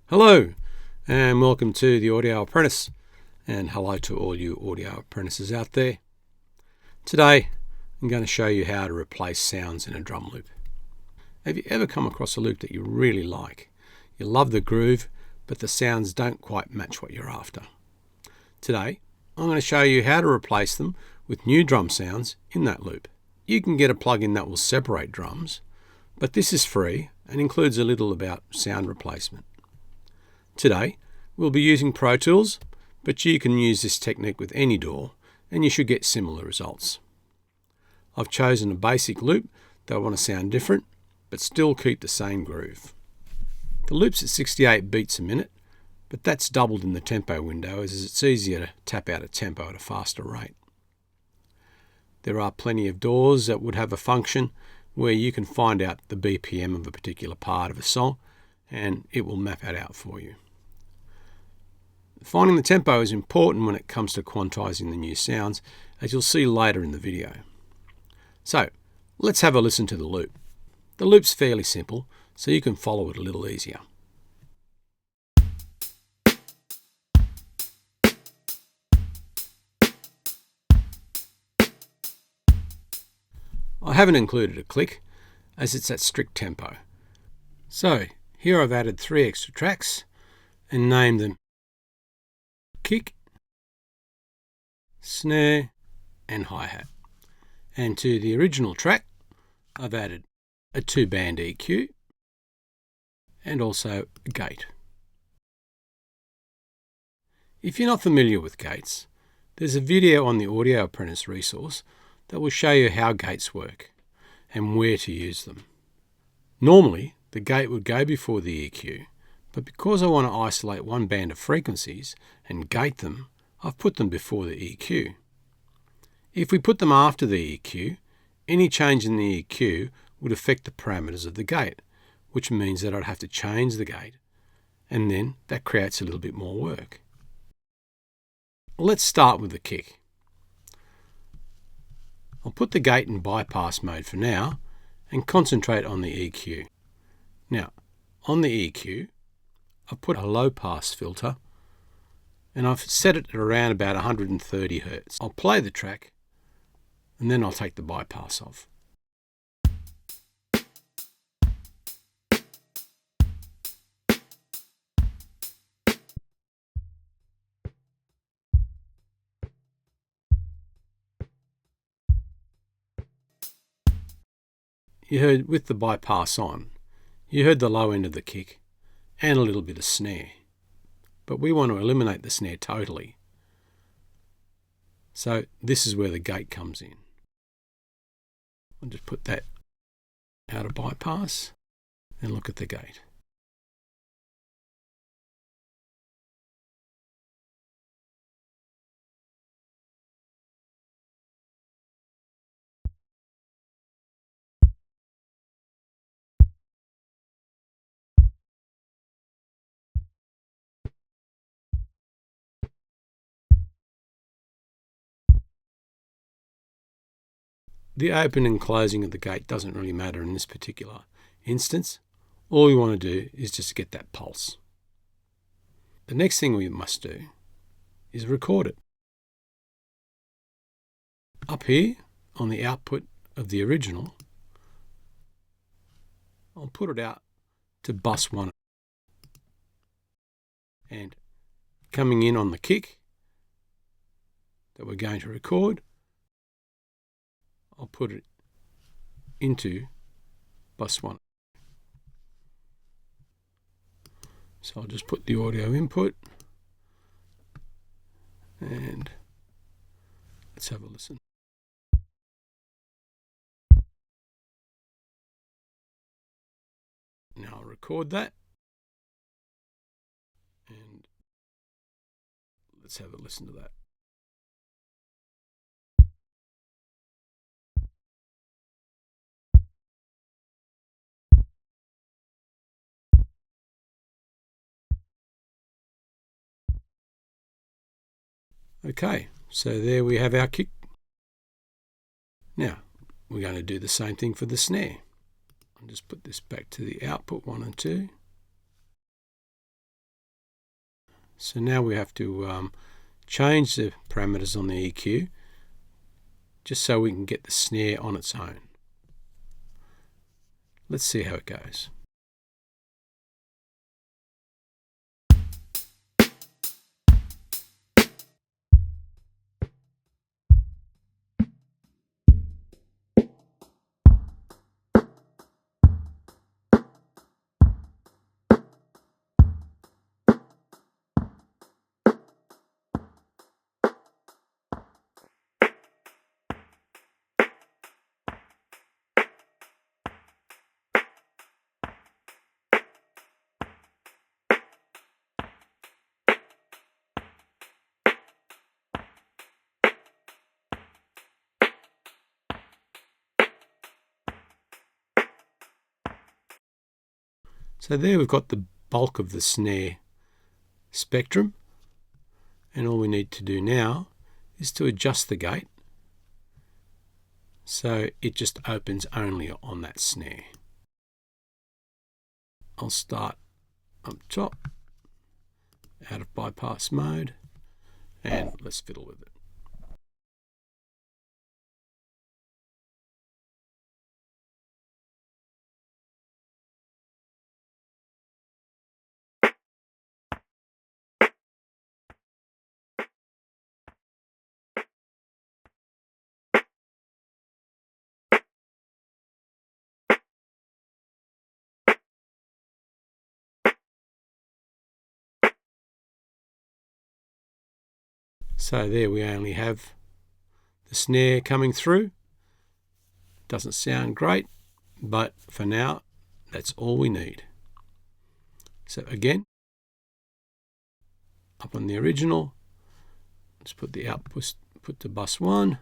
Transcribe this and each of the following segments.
Hello and welcome to the Audio Apprentice, and hello to all you audio apprentices out there. Today I'm going to show you how to replace sounds in a drum loop. Have you ever come across a loop that you really like? You love the groove, but the sounds don't quite match what you're after. Today I'm going to show you how to replace them with new drum sounds in that loop. You can get a plugin that will separate drums, but this is free and includes a little about sound replacement. Today, we'll be using Pro Tools, but you can use this technique with any DAW and you should get similar results. I've chosen a basic loop that want to sound different, but still keep the same groove. The loop's at 68 beats a minute, but that's doubled in the tempo window as it's easier to tap out a tempo at a faster rate. There are plenty of DAWs that would have a function where you can find out the BPM of a particular part of a song and it will map it out for you. Finding the tempo is important when it comes to quantizing the new sounds, as you'll see later in the video. So, let's have a listen to the loop. The loop's fairly simple, so you can follow it a little easier. I haven't included a click, as it's at strict tempo. So, here I've added 3 extra tracks and named them kick, snare and hi-hat. And to the original track I've added a 2-band EQ and also a gate. If you're not familiar with gates, there's a video on the Audio Apprentice resource that will show you how gates work and where to use them. Normally the gate would go before the EQ, but because I want to isolate one band of frequencies and gate them, I've put them before the EQ. If we put them after the EQ, any change in the EQ would affect the parameters of the gate, which means that I'd have to change the gate, and then that creates a little bit more work. Let's start with the kick. I'll put the gate in bypass mode for now and concentrate on the EQ. Now, on the EQ, I've put a low pass filter and I've set it at around about 130 Hz. I'll play the track and then I'll take the bypass off. You heard with the bypass on, you heard the low end of the kick and a little bit of snare. But we want to eliminate the snare totally. So this is where the gate comes in. I'll just put that out of bypass and look at the gate. The open and closing of the gate doesn't really matter in this particular instance. All we want to do is just get that pulse. The next thing we must do is record it. Up here on the output of the original, I'll put it out to bus 1. And coming in on the kick that we're going to record, I'll put it into bus 1. So I'll just put the audio input and let's have a listen. Now I'll record that and let's have a listen to that. Okay, so there we have our kick. Now, we're going to do the same thing for the snare. I'll just put this back to the output 1 and 2. So now we have to change the parameters on the EQ just so we can get the snare on its own. Let's see how it goes. So there we've got the bulk of the snare spectrum, and all we need to do now is to adjust the gate so it just opens only on that snare. I'll start up top, out of bypass mode, and let's fiddle with it. So there we only have the snare coming through. Doesn't sound great, but for now, that's all we need. So again, up on the original, let's put the output to bus 1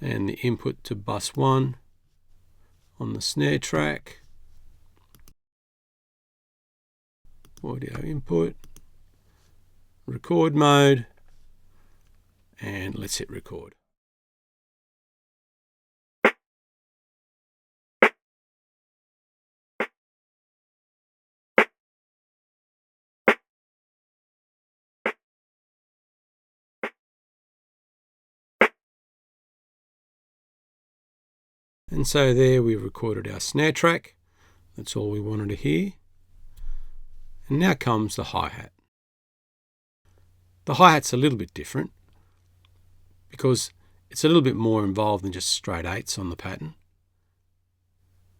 and the input to bus 1 on the snare track. Audio input, record mode, and let's hit record. And so there we recorded our snare track. That's all we wanted to hear. And now comes the hi-hat. The hi-hat's a little bit different because it's a little bit more involved than just straight 8s on the pattern.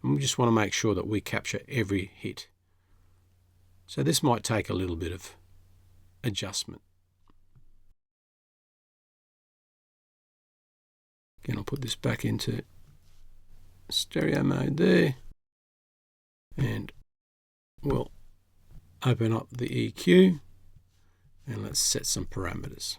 And we just want to make sure that we capture every hit. So this might take a little bit of adjustment. Again, I'll put this back into stereo mode there, and we'll open up the EQ and let's set some parameters.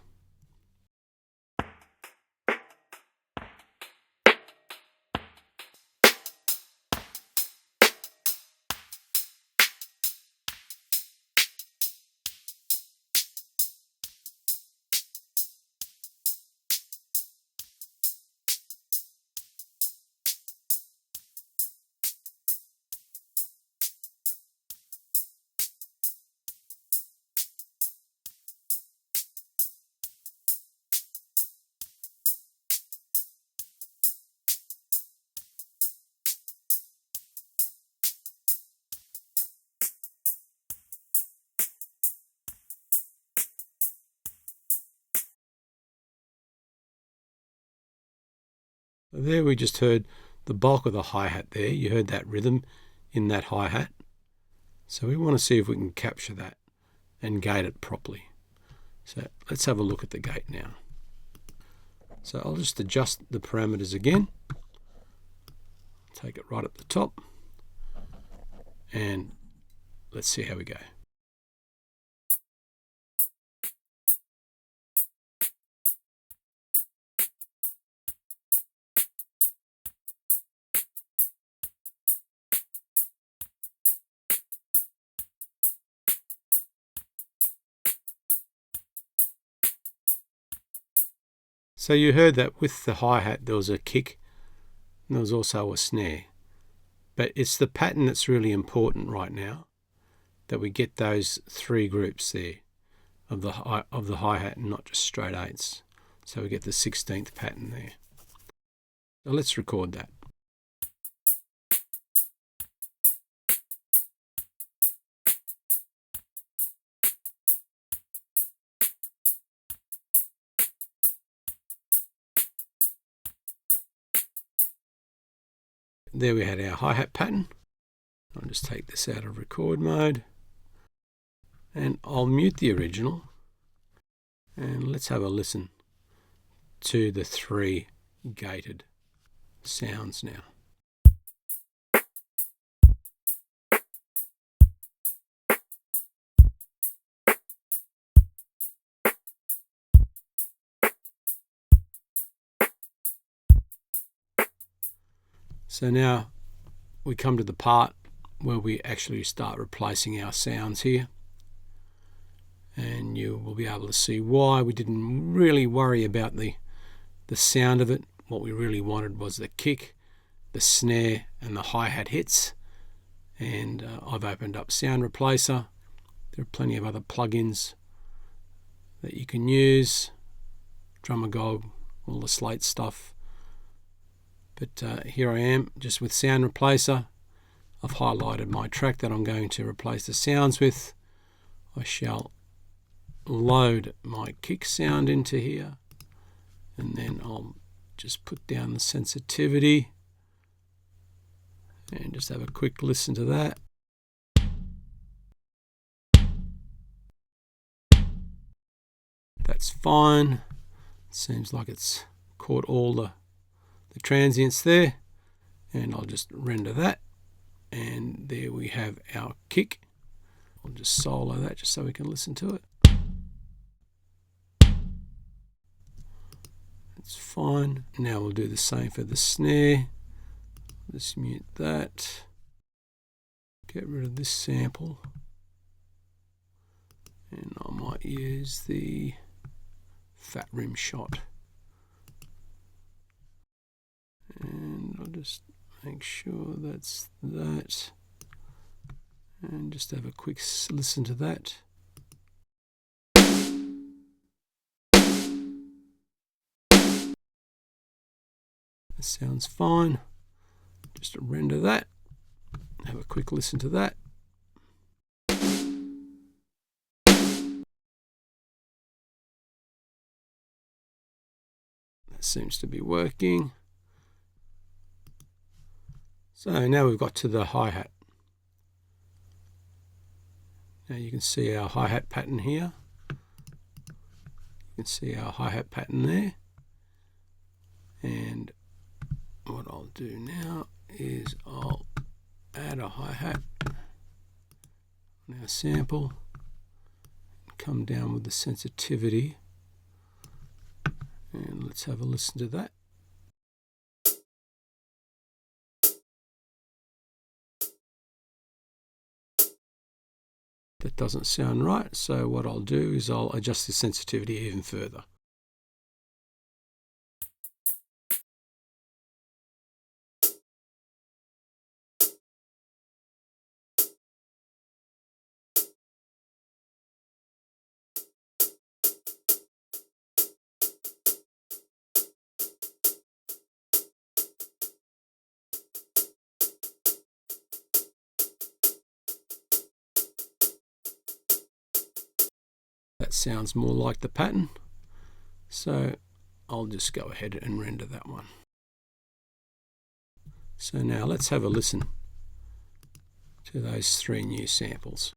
There we just heard the bulk of the hi-hat there. You heard that rhythm in that hi-hat. So we want to see if we can capture that and gate it properly. So let's have a look at the gate now. So I'll just adjust the parameters again. Take it right at the top. And let's see how we go. So you heard that with the hi-hat there was a kick and there was also a snare. But it's the pattern that's really important right now, that we get those three groups there. of the hi-hat and not just straight 8s. So we get the 16th pattern there. So let's record that. There we had our hi-hat pattern. I'll just take this out of record mode and I'll mute the original, and let's have a listen to the 3 gated sounds now. So now we come to the part where we actually start replacing our sounds here, and you will be able to see why we didn't really worry about the sound of it. What we really wanted was the kick, the snare and the hi-hat hits. And I've opened up Sound Replacer. There are plenty of other plugins that you can use, Drumagog, all the Slate stuff. But here I am just with Sound Replacer. I've highlighted my track that I'm going to replace the sounds with. I shall load my kick sound into here, and then I'll just put down the sensitivity and just have a quick listen to that. That's fine. Seems like it's caught all the transients there, and I'll just render that, and there we have our kick. I'll just solo that just so we can listen to it. That's fine. Now we'll do the same for the snare. Just mute that, get rid of this sample, and I might use the fat rim shot. And I'll just make sure that's that, and just have a quick listen to that. That sounds fine. Just to render that, have a quick listen to that. That seems to be working. So now we've got to the hi-hat. Now you can see our hi-hat pattern here. You can see our hi-hat pattern there. And what I'll do now is I'll add a hi-hat on our sample, come down with the sensitivity, and let's have a listen to that. That doesn't sound right, so what I'll do is I'll adjust the sensitivity even further. That sounds more like the pattern, so I'll just go ahead and render that one. So now let's have a listen to those 3 new samples.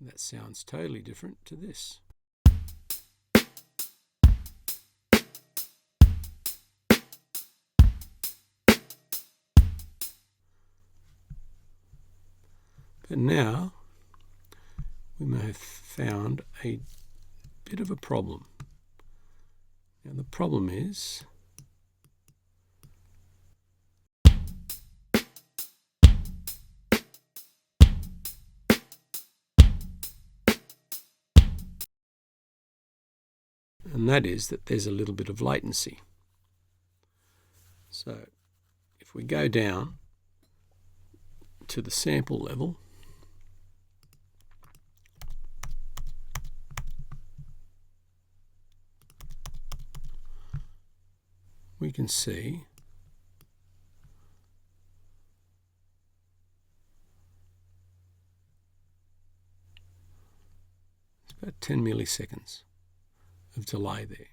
That sounds totally different to this. But now we may have found a bit of a problem. Now the problem is and that is that there's a little bit of latency. So if we go down to the sample level, we can see it's about 10 milliseconds of delay there.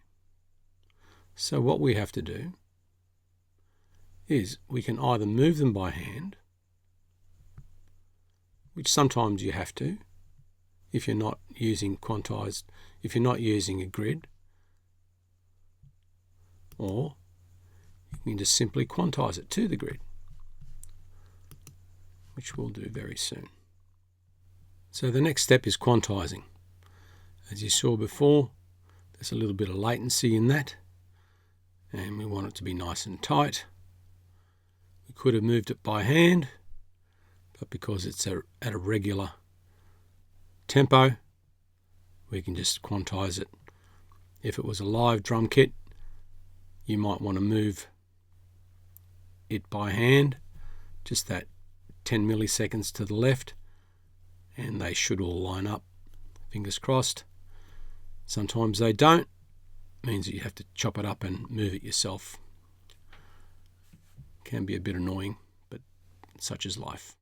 So what we have to do is we can either move them by hand, which sometimes you have to if you're not using quantized, if you're not using a grid, or you can just simply quantize it to the grid, which we'll do very soon. So the next step is quantizing. As you saw before, there's a little bit of latency in that, and we want it to be nice and tight. We could have moved it by hand, but because it's at a regular tempo, we can just quantize it. If it was a live drum kit, you might want to move it by hand, just that 10 milliseconds to the left, and they should all line up, fingers crossed. Sometimes they don't. It means that you have to chop it up and move it yourself. Can be a bit annoying, but such is life.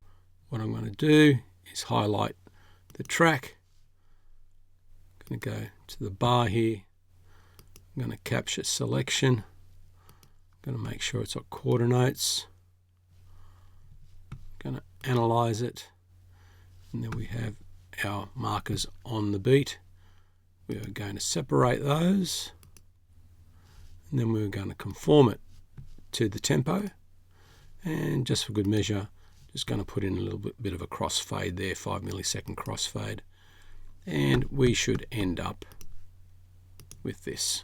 What I'm going to do is highlight the track. I'm going to go to the bar here. I'm going to capture selection. I'm going to make sure it's got quarter notes. I'm going to analyze it, and then we have our markers on the beat. We are going to separate those, and then we're going to conform it to the tempo, and just for good measure, just going to put in a little bit of a crossfade there, 5 millisecond crossfade, and we should end up with this.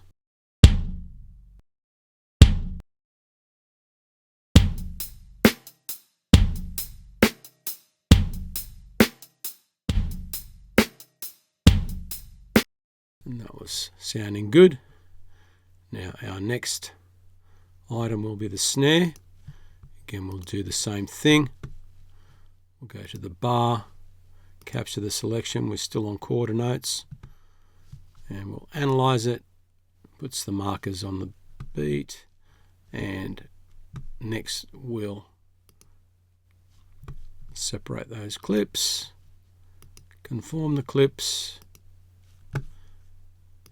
And that was sounding good. Now our next item will be the snare. Again, we'll do the same thing. We'll go to the bar, capture the selection. We're still on quarter notes, and we'll analyze it. Puts the markers on the beat, and next we'll separate those clips, conform the clips,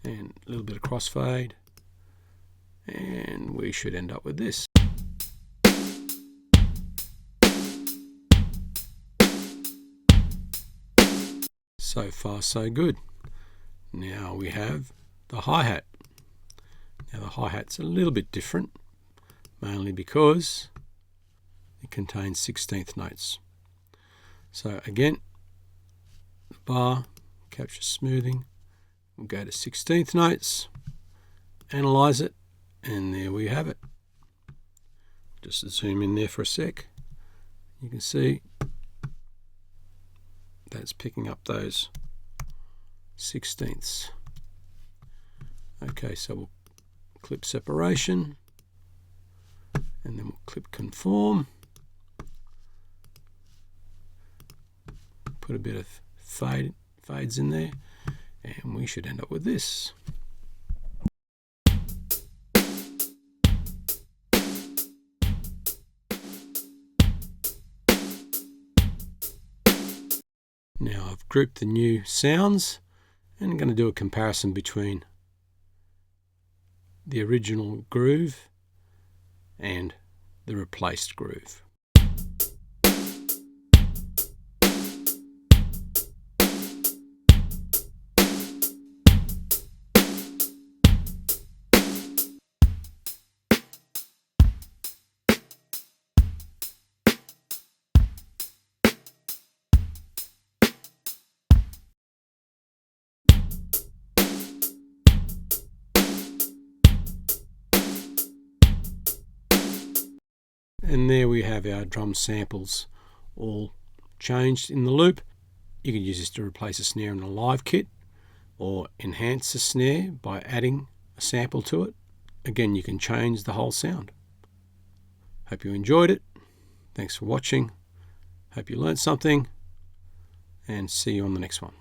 and a little bit of crossfade, and we should end up with this. So far so good. Now we have the hi-hat. Now the hi-hat's a little bit different, mainly because it contains 16th notes. So again, the bar, capture smoothing, we'll go to 16th notes, analyze it, and there we have it. Just zoom in there for a sec. You can see that's picking up those 16ths. Okay, so we'll clip separation, and then we'll clip conform. Put a bit of fades in there, and we should end up with this. Now I've grouped the new sounds, and I'm going to do a comparison between the original groove and the replaced groove. And there we have our drum samples all changed in the loop. You can use this to replace a snare in a live kit, or enhance the snare by adding a sample to it. Again, you can change the whole sound. Hope you enjoyed it. Thanks for watching. Hope you learned something, and see you on the next one.